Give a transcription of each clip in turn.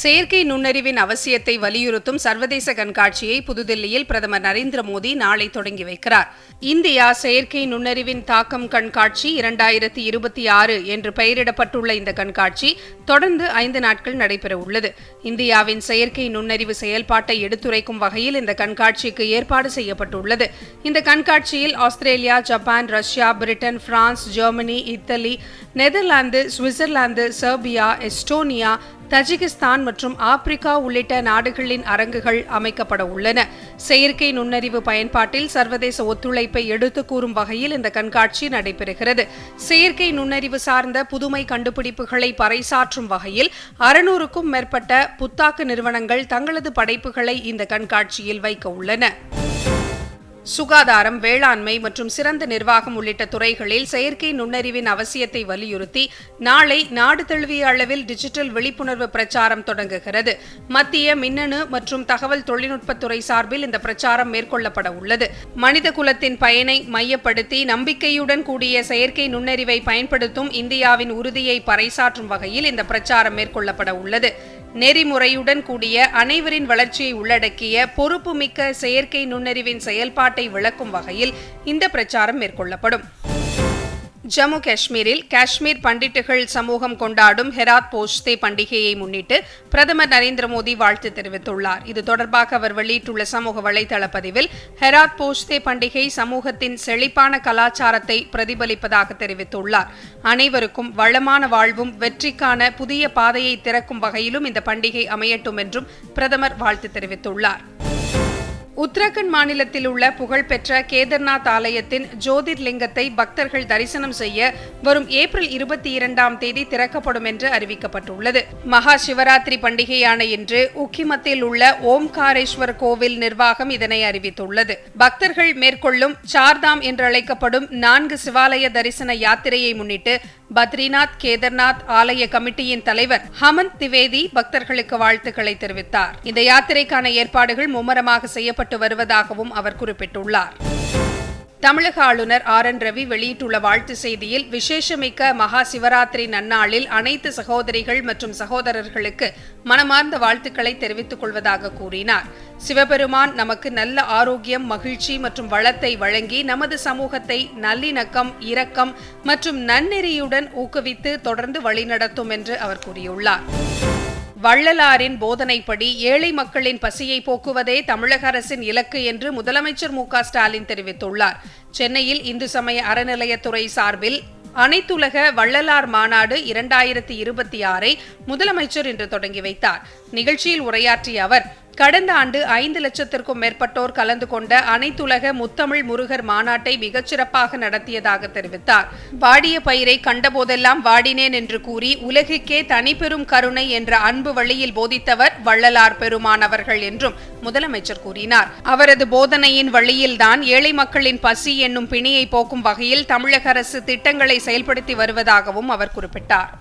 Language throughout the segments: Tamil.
செயற்கை நுண்ணறிவின் அவசியத்தை வலியுறுத்தும் சர்வதேச கண்காட்சியை புதுதில்லியில் பிரதமர் நரேந்திர மோடி நாளை தொடங்கி வைக்கிறார். இந்தியா செயற்கை நுண்ணறிவின் தாக்கம் கண்காட்சி 2026 என்று பெயரிடப்பட்டுள்ள இந்த கண்காட்சி தொடர்ந்து 5 நாட்கள் நடைபெற உள்ளது. இந்தியாவின் செயற்கை நுண்ணறிவு செயல்பாட்டை எடுத்துரைக்கும் வகையில் இந்த கண்காட்சிக்கு ஏற்பாடு செய்யப்பட்டுள்ளது. இந்த கண்காட்சியில் Australia, Japan, Russia, Britain, France, Germany, Italy, Netherlands, Switzerland, Serbia, Estonia, Tajikistan மற்றும் ஆப்பிரிக்கா உள்ளிட்ட நாடுகளின் அரங்குகள் அமைக்கப்பட உள்ளன. செயற்கை நுண்ணறிவு பயன்பாட்டில் சர்வதேச ஒத்துழைப்பை எடுத்துக் கூறும் வகையில் இந்த கண்காட்சி நடைபெறுகிறது. செயற்கை நுண்ணறிவு சார்ந்த புதுமை கண்டுபிடிப்புகளை பறைசாற்றும் வகையில் 600க்கும் மேற்பட்ட புத்தாக்க நிறுவனங்கள் தங்களது படைப்புகளை இந்த கண்காட்சியில் வைக்க உள்ளன. சுகாதாரம், வேளாண்மை மற்றும் சிறந்த நிர்வாகம் உள்ளிட்ட துறைகளில் செயற்கை நுண்ணறிவின் அவசியத்தை வலியுறுத்தி நாளை நாடு தழுவிய அளவில் டிஜிட்டல் விழிப்புணர்வு பிரச்சாரம் தொடங்குகிறது. மத்திய மின்னணு மற்றும் தகவல் தொழில்நுட்பத்துறை சார்பில் இந்த பிரச்சாரம் மேற்கொள்ளப்பட உள்ளது. மனித குலத்தின் பயனை மையப்படுத்தி நம்பிக்கையுடன் கூடிய செயற்கை நுண்ணறிவை பயன்படுத்தும் இந்தியாவின் உறுதியை பறைசாற்றும் வகையில் இந்த பிரச்சாரம் மேற்கொள்ளப்பட உள்ளது. நெறிமுறையுடன் கூடிய அனைவரின் வளர்ச்சியை உள்ளடக்கிய பொறுப்புமிக்க செயற்கை நுண்ணறிவின் செயல்பாட்டை விளக்கும் வகையில் இந்த பிரச்சாரம் மேற்கொள்ளப்படும். ஜம்மு காஷ்மீரில் காஷ்மீர் பண்டிட்டுகள் சமூகம் கொண்டாடும் ஹெராத் போஷ்தே பண்டிகையை முன்னிட்டு பிரதமர் நரேந்திர மோடி வாழ்த்து தெரிவித்துள்ளார். இது தொடர்பாக அவர் வெளியிட்டுள்ள சமூக வலைதள பதிவில் ஹெராத் போஷ்தே பண்டிகை சமூகத்தின் செழிப்பான கலாச்சாரத்தை பிரதிபலிப்பதாக தெரிவித்துள்ளார். அனைவருக்கும் வளமான வாழ்வும் வெற்றிக்கான புதிய பாதையை திறக்கும் வகையிலும் இந்த பண்டிகை அமையட்டும் என்றும் பிரதமர் வாழ்த்து தெரிவித்துள்ளார். உத்தரகண்ட் மாநிலத்தில் உள்ள புகழ்பெற்ற கேதர்நாத் ஆலயத்தின் ஜோதிர்லிங்கத்தை பக்தர்கள் தரிசனம் செய்ய வரும் ஏப்ரல் 22ஆம் தேதி திறக்கப்படும் என்று அறிவிக்கப்பட்டுள்ளது. மகா சிவராத்திரி பண்டிகையான இன்று உக்கிமத்தில் உள்ள ஓம்காரேஸ்வர் கோவில் நிர்வாகம் இதனை அறிவித்துள்ளது. பக்தர்கள் மேற்கொள்ளும் சார்தாம் என்று அழைக்கப்படும் 4 சிவாலய தரிசன யாத்திரையை முன்னிட்டு பத்ரிநாத் கேதர்நாத் ஆலய கமிட்டியின் தலைவர் ஹமந்த் திவேதி பக்தர்களுக்கு வாழ்த்துக்களை தெரிவித்தார். இந்த யாத்திரைக்கான ஏற்பாடுகள் மும்முரமாக செய்யப்பட்டு வருவதாகவும் அவர் குறிப்பிட்டுள்ளார். தமிழக ஆளுநர் RN ரவி வெளியிட்டுள்ள வாழ்த்து செய்தியில் விசேஷமிக்க மகா சிவராத்திரி நன்னாளில் அனைத்து சகோதரிகள் மற்றும் சகோதரர்களுக்கு மனமார்ந்த வாழ்த்துக்களை தெரிவித்துக் கொள்வதாக கூறினார். சிவபெருமான் நமக்கு நல்ல ஆரோக்கியம், மகிழ்ச்சி மற்றும் வளத்தை வழங்கி நமது சமூகத்தை நல்லிணக்கம், இரக்கம் மற்றும் நன்னெறியுடன் ஊக்குவித்து தொடர்ந்து வழிநடத்தும் என்று அவர் கூறியுள்ளார். வள்ளலாரின் போதனைப்படி ஏழை மக்களின் பசியை போக்குவதே தமிழக அரசின் இலக்கு என்று முதலமைச்சர் மு.க. ஸ்டாலின் தெரிவித்துள்ளார். சென்னையில் இந்து சமய அறநிலையத்துறை சார்பில் அனைத்துலக வள்ளலார் மாநாடு 2026 முதலமைச்சர் இன்று தொடங்கி வைத்தார். நிகழ்ச்சியில் உரையாற்றிய அவர் கடந்த ஆண்டு 5 லட்சத்திற்கும் மேற்பட்டோர் கலந்து கொண்ட அனைத்துலக முத்தமிழ் முருகர் மாநாட்டை மிகச்சிறப்பாக நடத்தியதாக தெரிவித்தார். வாடிய பயிரை கண்டபோதெல்லாம் வாடினேன் என்று கூறி உலகுக்கே தனிப்பெரும் கருணை என்ற அன்பு வழியில் போதித்தவர் வள்ளலார் பெருமான் அவர்கள் என்றும் முதலமைச்சர் கூறினார். அவரது போதனையின் வழியில்தான் ஏழை மக்களின் பசி என்னும் பிணியை போக்கும் வகையில் தமிழக அரசு திட்டங்களை செயல்படுத்தி வருவதாகவும் அவர் குறிப்பிட்டார்.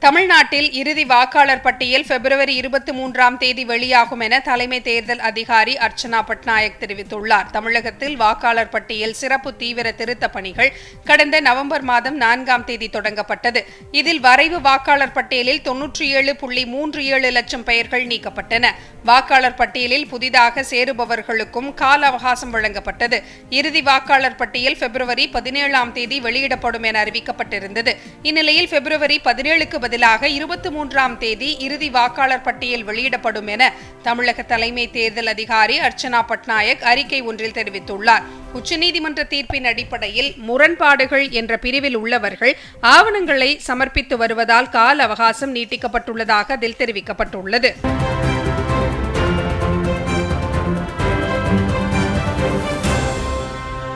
தமிழ்நாட்டில் இறுதி வாக்காளர் பட்டியல் பிப்ரவரி 23ஆம் தேதி வெளியாகும் என தலைமை தேர்தல் அதிகாரி அர்ச்சனா பட்நாயக் தெரிவித்துள்ளார். தமிழகத்தில் வாக்காளர் பட்டியல் சிறப்பு தீவிர திருத்த பணிகள் கடந்த நவம்பர் மாதம் 4ஆம் தேதி தொடங்கப்பட்டது. இதில் வரைவு வாக்காளர் பட்டியலில் 97.37 லட்சம் பெயர்கள் நீக்கப்பட்டன. வாக்காளர் பட்டியலில் புதிதாக சேருபவர்களுக்கும் கால அவகாசம் வழங்கப்பட்டது. இறுதி வாக்காளர் பட்டியல் பிப்ரவரி 17ஆம் தேதி வெளியிடப்படும் என அறிவிக்கப்பட்டிருந்தது. இந்நிலையில் பிப்ரவரி 17க்கு பதிலாக 23ஆம் தேதி இறுதி வாக்காளர் பட்டியல் வெளியிடப்படும் என தமிழக தலைமை தேர்தல் அதிகாரி அர்ச்சனா பட்நாயக் அறிக்கை ஒன்றில் தெரிவித்துள்ளார். உச்சநீதிமன்ற தீர்ப்பின் அடிப்படையில் முரண்பாடுகள் என்ற பிரிவில் உள்ளவர்கள் ஆவணங்களை சமர்ப்பித்து வருவதால் கால அவகாசம் நீட்டிக்கப்பட்டுள்ளதாக அதில் தெரிவிக்கப்பட்டுள்ளது.